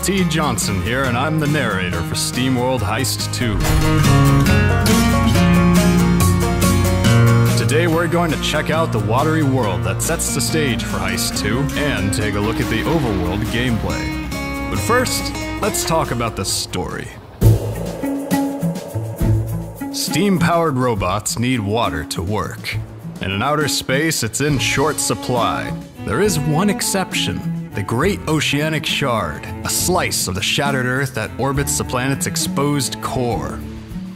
T. Johnson here, and I'm the narrator for SteamWorld Heist 2. Today we're going to check out the watery world that sets the stage for Heist 2, and take a look at the overworld gameplay. But first, let's talk about the story. Steam-powered robots need water to work. And in outer space, it's in short supply. There is one exception. The Great Oceanic Shard, a slice of the shattered Earth that orbits the planet's exposed core.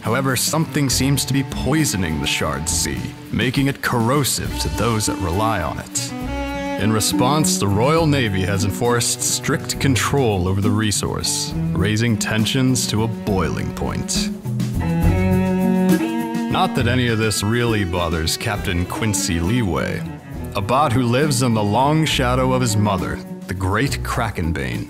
However, something seems to be poisoning the Shard's sea, making it corrosive to those that rely on it. In response, the Royal Navy has enforced strict control over the resource, raising tensions to a boiling point. Not that any of this really bothers Captain Quincy Leeway, a bot who lives in the long shadow of his mother, the Great Krakenbane.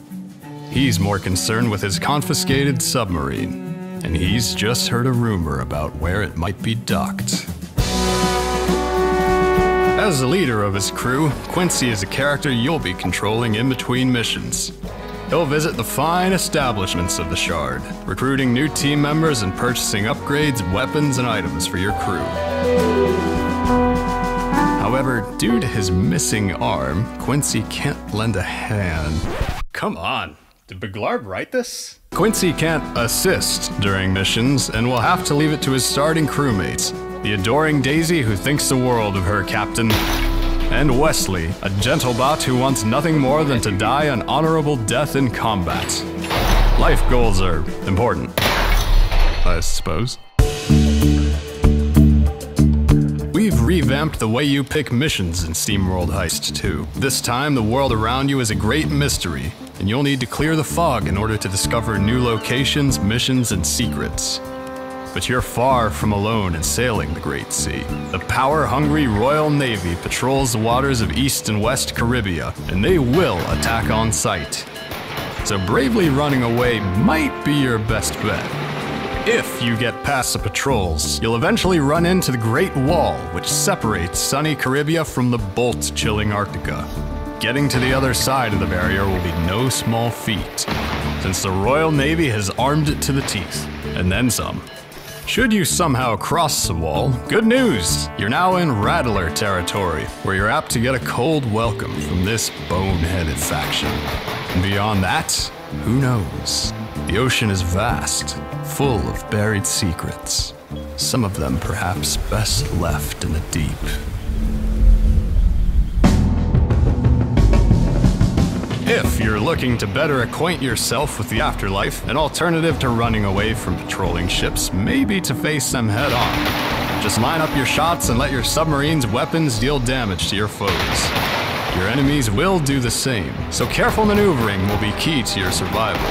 He's more concerned with his confiscated submarine, and he's just heard a rumor about where it might be docked. As the leader of his crew, Quincy is a character you'll be controlling in between missions. He'll visit the fine establishments of the Shard, recruiting new team members and purchasing upgrades, weapons, and items for your crew. However, due to his missing arm, Quincy can't lend a hand. Come on, did Beglarb write this? Quincy can't assist during missions, and will have to leave it to his starting crewmates, the adoring Daisy who thinks the world of her captain, and Wesley, a gentle bot who wants nothing more than to die an honorable death in combat. Life goals are important, I suppose. We've revamped the way you pick missions in SteamWorld Heist 2. This time, the world around you is a great mystery, and you'll need to clear the fog in order to discover new locations, missions, and secrets. But you're far from alone in sailing the Great Sea. The power-hungry Royal Navy patrols the waters of East and West Caribbean, and they will attack on sight. So bravely running away might be your best bet. If you get past the patrols, you'll eventually run into the Great Wall, which separates sunny Caribbean from the bolt-chilling Arctica. Getting to the other side of the barrier will be no small feat, since the Royal Navy has armed it to the teeth, and then some. Should you somehow cross the wall, good news! You're now in Rattler territory, where you're apt to get a cold welcome from this boneheaded faction. And beyond that, who knows? The ocean is vast, full of buried secrets. Some of them perhaps best left in the deep. If you're looking to better acquaint yourself with the afterlife, an alternative to running away from patrolling ships may be to face them head on. Just line up your shots and let your submarine's weapons deal damage to your foes. Your enemies will do the same, so careful maneuvering will be key to your survival.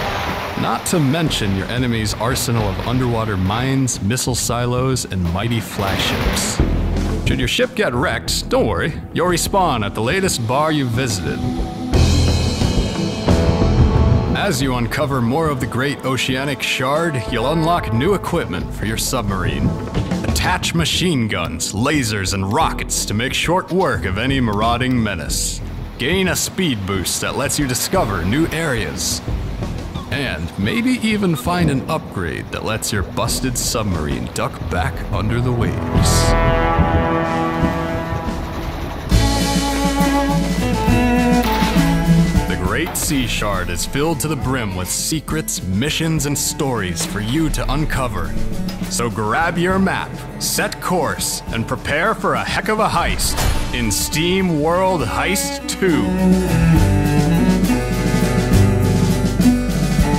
Not to mention your enemy's arsenal of underwater mines, missile silos, and mighty flagships. Should your ship get wrecked, don't worry, you'll respawn at the latest bar you visited. As you uncover more of the Great Oceanic Shard, you'll unlock new equipment for your submarine. Attach machine guns, lasers, and rockets to make short work of any marauding menace. Gain a speed boost that lets you discover new areas. And maybe even find an upgrade that lets your busted submarine duck back under the waves. The Great Sea Shard is filled to the brim with secrets, missions, and stories for you to uncover. So grab your map, set course, and prepare for a heck of a heist in SteamWorld Heist 2.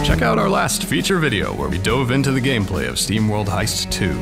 Check out our last feature video where we dove into the gameplay of SteamWorld Heist 2.